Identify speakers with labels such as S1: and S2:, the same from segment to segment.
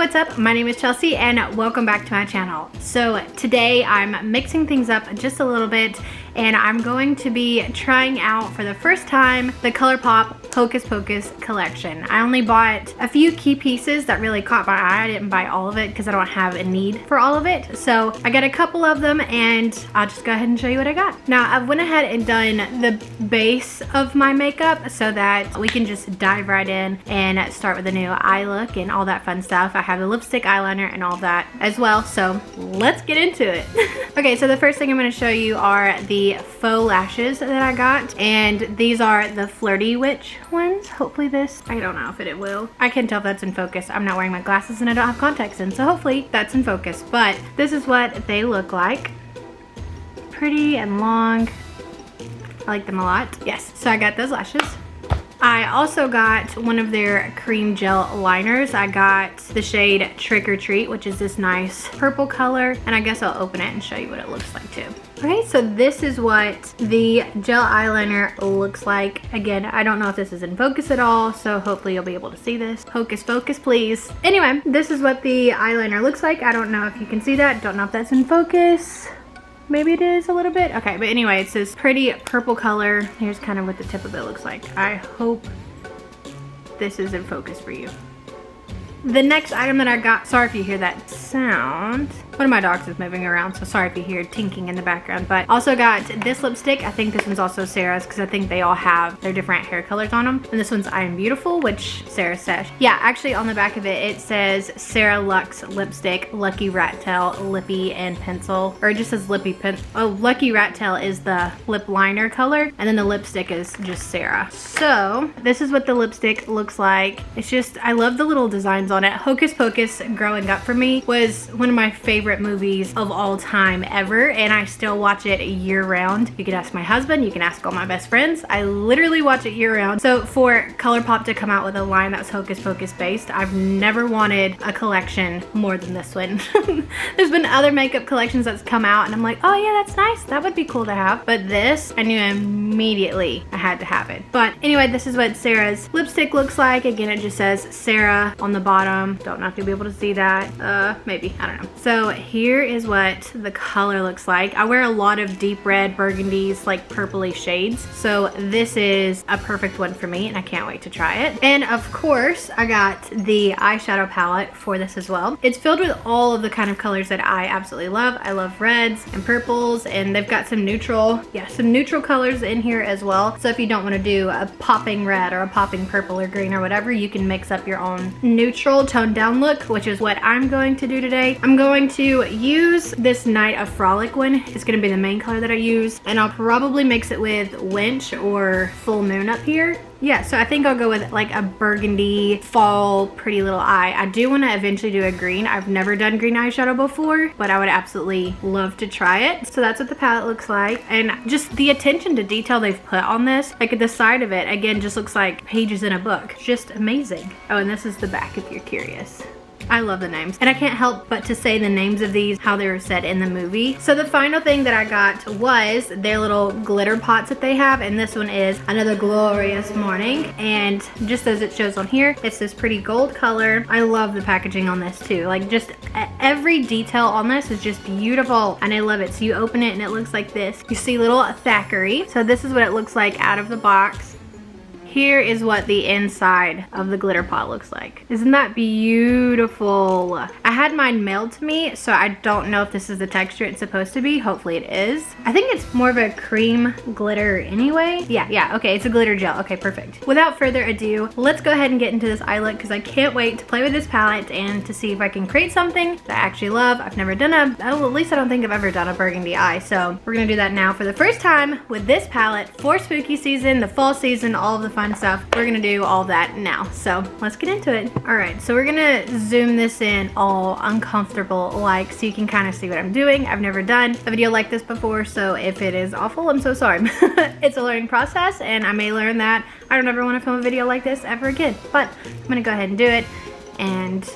S1: what's up? My name is Chelsea and welcome back to my channel. So today I'm mixing things up just a little bit and I'm going to be trying out for the first time the ColourPop Hocus Pocus collection. I only bought a few key pieces that really caught my eye. I didn't buy all of it because I don't have a need for all of it. So I got a couple of them and I'll just go ahead and show you what I got. Now I went ahead and done the base of my makeup so that we can just dive right in and start with a new eye look and all that fun stuff. I have the lipstick, eyeliner, and all that as well. So let's get into it. Okay, so the first thing I'm going to show you are the faux lashes that I got, and these are the Flirty Witch ones. Hopefully this, I don't know if it will. I can tell if that's in focus. I'm not wearing my glasses and I don't have contacts in, so hopefully that's in focus. But this is what they look like. Pretty and long. I like them a lot. Yes, so I got those lashes. I also got one of their cream gel liners. I got the shade Trick or Treat, which is this nice purple color, and I guess I'll open it and show you what it looks like too. Okay, so this is what the gel eyeliner looks like. Again, I don't know if this is in focus at all, so hopefully you'll be able to see this. Hocus pocus, please. Anyway, this is what the eyeliner looks like. I don't know if you can see that. Don't know if that's in focus. Maybe it is a little bit. Okay, but anyway, it's this pretty purple color. Here's kind of what the tip of it looks like. I hope this is in focus for you. The next item that I got, sorry if you hear that sound. One of my dogs is moving around, so sorry if you hear tinking in the background. But also got this lipstick. I think this one's also Sarah's because I think they all have their different hair colors on them. And this one's I Am Beautiful, which Sarah says. Yeah, actually on the back of it, it says Sarah Luxe Lipstick, Lucky Rat Tail, Lippy, and Pencil. Or it just says Lippy Pencil. Oh, Lucky Rat Tail is the lip liner color. And then the lipstick is just Sarah. So this is what the lipstick looks like. It's just, I love the little designs on it. Hocus Pocus growing up for me was one of my favorite movies of all time ever, and I still watch it year round. You can ask my husband, you can ask all my best friends. I literally watch it year round. So for ColourPop to come out with a line that's Hocus Pocus based, I've never wanted a collection more than this one. There's been other makeup collections that's come out and I'm like, oh yeah, that's nice, that would be cool to have. But this, I knew immediately I had to have it. But anyway, this is what Sarah's lipstick looks like. Again, it just says Sarah on the bottom. Don't know if you'll be able to see that. Maybe, I don't know. So here is what the color looks like. I wear a lot of deep red burgundies, like purpley shades. So this is a perfect one for me and I can't wait to try it. And of course, I got the eyeshadow palette for this as well. It's filled with all of the kind of colors that I absolutely love. I love reds and purples, and they've got some neutral colors in here as well. So if you don't want to do a popping red or a popping purple or green or whatever, you can mix up your own neutral toned down look, which is what I'm going to do today. I'm going to use this Night of Frolic one. It's going to be the main color that I use, and I'll probably mix it with Winch or Full Moon up here. Yeah, so I think I'll go with like a burgundy fall pretty little eye. I do want to eventually do a green. I've never done green eyeshadow before, but I would absolutely love to try it. So that's what the palette looks like, and just the attention to detail they've put on this, like at the side of it, again, just looks like pages in a book. Just amazing. Oh, and this is the back if you're curious. I love the names, and I can't help but to say the names of these, how they were said in the movie. So the final thing that I got was their little glitter pots that they have, and this one is Another Glorious Morning, and just as it shows on here, it's this pretty gold color. I love the packaging on this too. Like, just every detail on this is just beautiful, and I love it. So you open it and it looks like this. You see little Thackeray. So this is what it looks like out of the box. Here is what the inside of the glitter pot looks like. Isn't that beautiful? I had mine mailed to me, so I don't know if this is the texture it's supposed to be. Hopefully it is. I think it's more of a cream glitter anyway. Yeah, okay, it's a glitter gel. Okay, perfect. Without further ado, let's go ahead and get into this eye look because I can't wait to play with this palette and to see if I can create something that I actually love. I've never done at least I don't think I've ever done a burgundy eye, so we're gonna do that now for the first time with this palette for spooky season, the fall season, all of the fun stuff. We're gonna do all that now, so let's get into it. All right, so we're gonna zoom this in all uncomfortable like, so you can kind of see what I'm doing. I've never done a video like this before, so if it is awful, I'm so sorry. It's a learning process, and I may learn that I don't ever want to film a video like this ever again, but I'm gonna go ahead and do it. And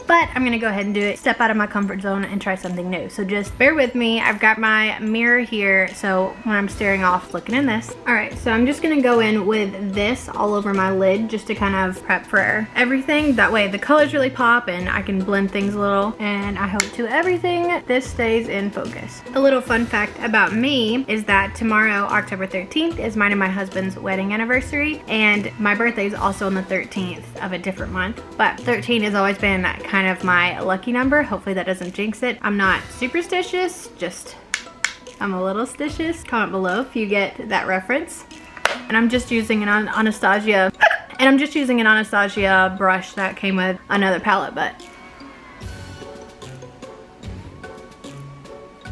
S1: but I'm gonna go ahead and do it, step out of my comfort zone and try something new. So just bear with me. I've got my mirror here, so when I'm staring off, looking in this. All right, so I'm just gonna go in with this all over my lid just to kind of prep for everything. That way the colors really pop and I can blend things a little, and I hope to everything this stays in focus. A little fun fact about me is that tomorrow, October 13th, is mine and my husband's wedding anniversary, and my birthday is also on the 13th of a different month, but 13 has always been kind of my lucky number. Hopefully that doesn't jinx it. I'm not superstitious, just I'm a little stitious. Comment below if you get that reference. And I'm just using an Anastasia brush that came with another palette, but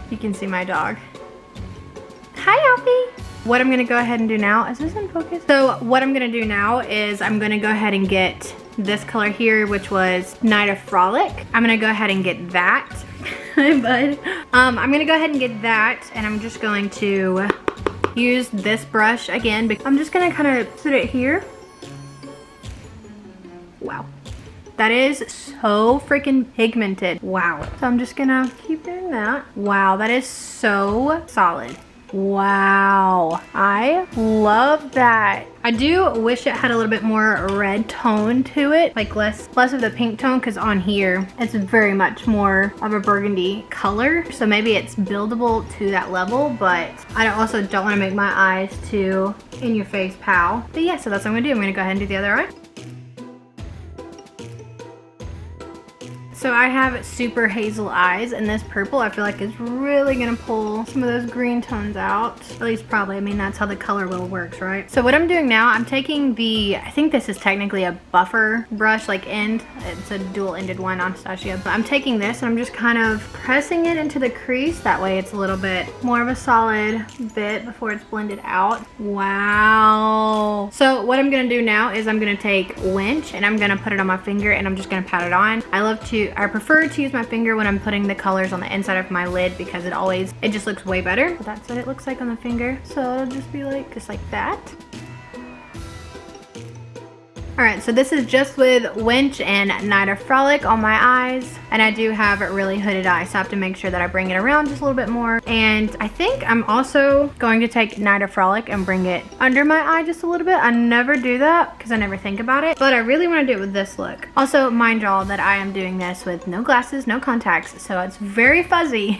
S1: you can see my dog. Hi, Alfie. What I'm gonna go ahead and do now, is this in focus? So what I'm gonna do now is I'm gonna go ahead and get this color here, which was Night of Frolic. I'm gonna go ahead and get that. Hi, bud. I'm gonna go ahead and get that, and I'm just going to use this brush again. I'm just gonna kind of put it here. Wow. That is so freaking pigmented. Wow. So I'm just gonna keep doing that. Wow, that is so solid. Wow, I love that. I do wish it had a little bit more red tone to it, like less of the pink tone, because on here it's very much more of a burgundy color. So maybe it's buildable to that level, but I also don't want to make my eyes too in your face pow. But yeah, so that's what I'm gonna do. I'm gonna go ahead and do the other eye. So I have super hazel eyes, and this purple I feel like is really gonna pull some of those green tones out. At least probably, I mean that's how the color wheel works, right? So what I'm doing now, I'm taking the, I think this is technically a buffer brush, like end. It's a dual-ended one, Anastasia. But I'm taking this and I'm just kind of pressing it into the crease. That way it's a little bit more of a solid bit before it's blended out. Wow. So what I'm gonna do now is I'm gonna take Winch and I'm gonna put it on my finger and I'm just gonna pat it on. I prefer to use my finger when I'm putting the colors on the inside of my lid because it just looks way better. But that's what it looks like on the finger. So it'll just be like, just like that. All right, so this is just with Winch and Night of Frolic on my eyes. And I do have really hooded eyes, so I have to make sure that I bring it around just a little bit more. And I think I'm also going to take Night of Frolic and bring it under my eye just a little bit. I never do that because I never think about it, but I really want to do it with this look. Also, mind y'all that I am doing this with no glasses, no contacts, so it's very fuzzy.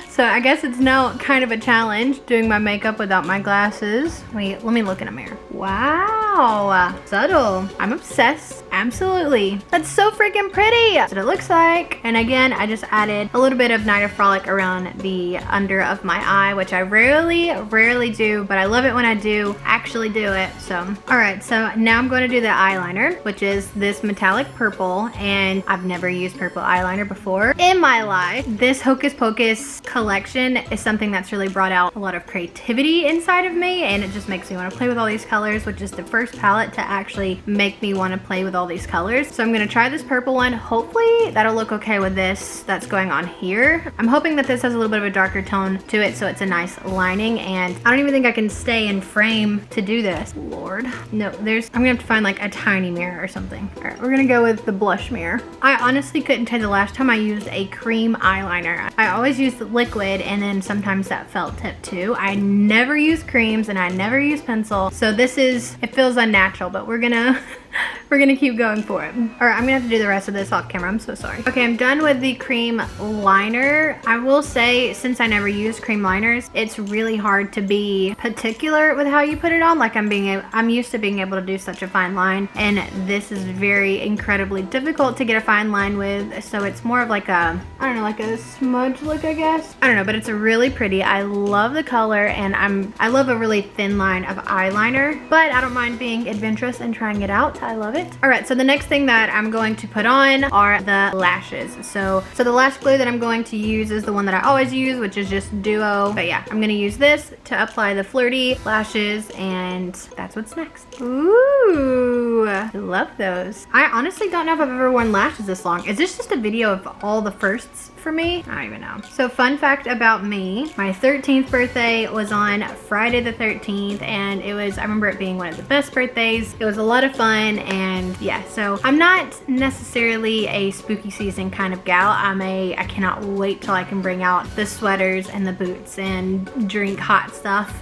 S1: So I guess it's now kind of a challenge doing my makeup without my glasses. Let me look in a mirror. Wow, subtle. I'm obsessed. Absolutely. That's so freaking pretty. That's what it looks like. And again, I just added a little bit of Night of Frolic around the under of my eye, which I rarely do, but I love it when I do actually do it. So, all right, so now I'm going to do the eyeliner, which is this metallic purple, and I've never used purple eyeliner before in my life. This Hocus Pocus collection is something that's really brought out a lot of creativity inside of me, and it just makes me want to play with all these colors, which is the first palette to actually make me want to play with all these colors. So I'm going to try this purple one. Hopefully that'll look okay with this that's going on here. I'm hoping that this has a little bit of a darker tone to it, so it's a nice lining, and I don't even think I can stay in frame to do this. Lord. No, I'm gonna have to find like a tiny mirror or something. All right, we're gonna go with the blush mirror. I honestly couldn't tell the last time I used a cream eyeliner. I always use the liquid and then sometimes that felt tip too. I never use creams and I never use pencil, so it feels unnatural, but we're gonna keep going for it. All right, I'm gonna have to do the rest of this off camera. I'm so sorry. Okay, I'm done with the cream liner. I will say, since I never use cream liners, it's really hard to be particular with how you put it on. Like I'm used to being able to do such a fine line, and this is incredibly difficult to get a fine line with. So it's more of like I don't know, like a smudge look, I guess. I don't know, but it's really pretty. I love the color, and I love a really thin line of eyeliner, but I don't mind being adventurous and trying it out. I love it. All right, so the next thing that I'm going to put on are the lashes. So the lash glue that I'm going to use is the one that I always use, which is just Duo. But yeah, I'm gonna use this to apply the flirty lashes, and that's what's next. Ooh, I love those. I honestly don't know if I've ever worn lashes this long. Is this just a video of all the firsts for for me? I don't even know. So fun fact about me, my 13th birthday was on Friday the 13th, and I remember it being one of the best birthdays. It was a lot of fun, and yeah, so I'm not necessarily a spooky season kind of gal. I cannot wait till I can bring out the sweaters and the boots and drink hot stuff.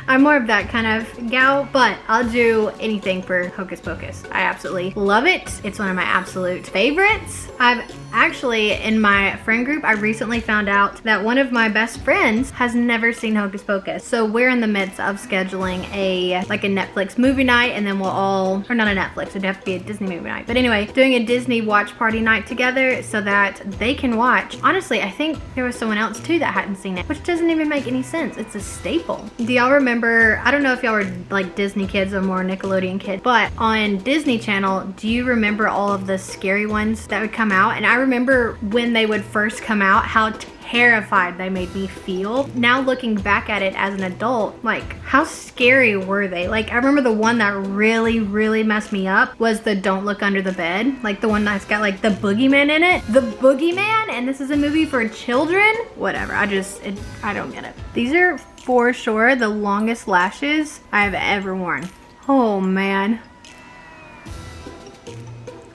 S1: I'm more of that kind of gal, but I'll do anything for Hocus Pocus. I absolutely love it. It's one of my absolute favorites. I've actually, in my friend group, I recently found out that one of my best friends has never seen Hocus Pocus. So we're in the midst of scheduling a Netflix movie night, and then we'll all, or not a Netflix, it'd have to be a Disney movie night. But anyway, doing a Disney watch party night together so that they can watch. Honestly, I think there was someone else too that hadn't seen it, which doesn't even make any sense. It's a staple. Do y'all remember, I don't know if y'all were like Disney kids or more Nickelodeon kids, but on Disney Channel, do you remember all of the scary ones that would come out? And I remember when they would first come out, how terrified they made me feel. Now looking back at it as an adult, like how scary were they? Like I remember the one that really messed me up was the Don't Look Under the Bed, like the one that's got like the boogeyman in it. The boogeyman, and this is a movie for children? Whatever, I don't get it. These are for sure the longest lashes I've ever worn. Oh man.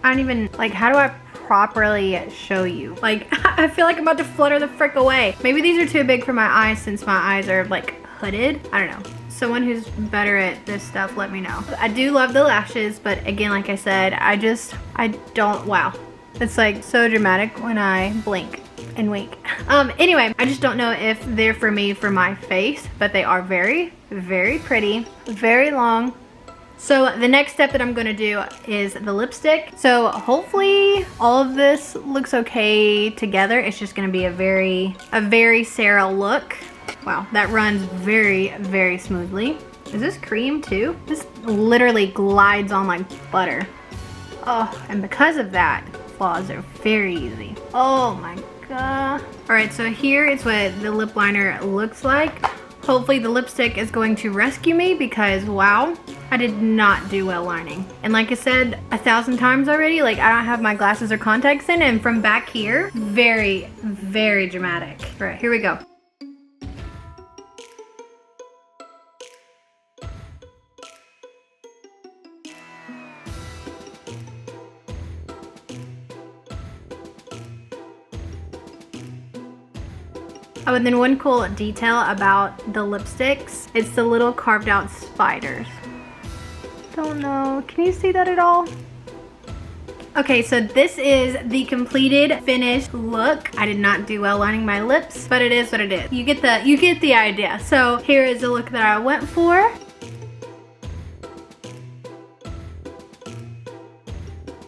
S1: I don't even, like, how do I properly show you? Like, I feel like I'm about to flutter the frick away. Maybe these are too big for my eyes since my eyes are like hooded. I don't know. Someone who's better at this stuff, let me know. I do love the lashes, but again, like I said, I don't, wow. It's like so dramatic when I blink and wink. Anyway, I just don't know if they're for me for my face, but they are very pretty, very long. So the next step that I'm gonna do is the lipstick. So hopefully all of this looks okay together. It's just gonna be a very Sarah look. Wow, that runs very smoothly. Is this cream too? This literally glides on like butter. Oh, and because of that, flaws are very easy. Oh my God. All right, so here is what the lip liner looks like. Hopefully the lipstick is going to rescue me because wow, I did not do well lining. And like I said 1,000 times already, like I don't have my glasses or contacts in, and from back here, very dramatic. All right, here we go. Oh, and then one cool detail about the lipsticks, it's the little carved out spiders. Don't know, can you see that at all? Okay, so this is the completed finished look. I did not do well lining my lips, but it is what it is. You get the idea. So here is the look that I went for.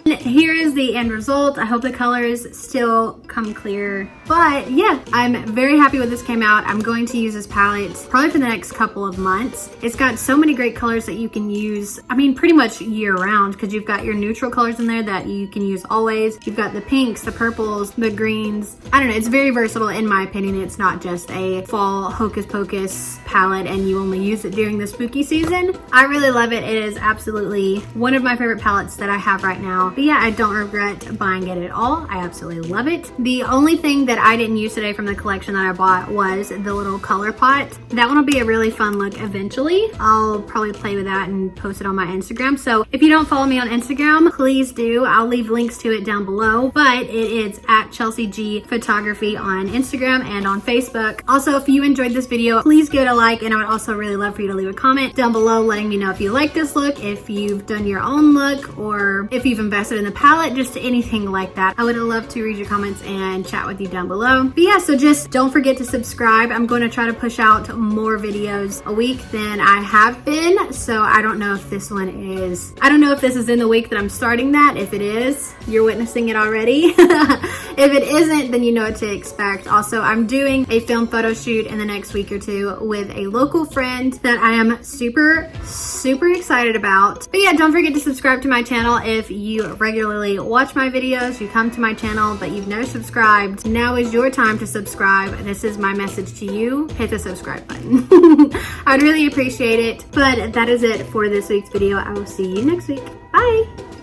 S1: Here is the end result. I hope the colors still come clear. But yeah, I'm very happy with this came out. I'm going to use this palette probably for the next couple of months. It's got so many great colors that you can use, I mean, pretty much year round, because you've got your neutral colors in there that you can use always. You've got the pinks, the purples, the greens. I don't know, it's very versatile in my opinion. It's not just a fall Hocus Pocus palette and you only use it during the spooky season. I really love it. It is absolutely one of my favorite palettes that I have right now. But yeah, I don't regret buying it at all. I absolutely love it. The only thing that I didn't use today from the collection that I bought was the little ColourPop. That one will be a really fun look eventually. I'll probably play with that and post it on my Instagram. So if you don't follow me on Instagram, please do. I'll leave links to it down below, but it is at Chelsea G Photography on Instagram and on Facebook. Also, if you enjoyed this video, please give it a like, and I would also really love for you to leave a comment down below letting me know if you like this look, if you've done your own look, or if you've invested in the palette, just anything like that. I would love to read your comments and chat with you down below. But yeah, so just don't forget to subscribe. I'm going to try to push out more videos a week than I have been. So I don't know if this one is, I don't know if this is in the week that I'm starting that. If it is, you're witnessing it already. If it isn't, then you know what to expect. Also, I'm doing a film photo shoot in the next week or two with a local friend that I am super excited about. But yeah, don't forget to subscribe to my channel if you regularly watch my videos, you come to my channel, but you've never subscribed. Now is your time to subscribe. This is my message to you. Hit the subscribe button. I'd really appreciate it. But that is it for this week's video. I will see you next week. Bye.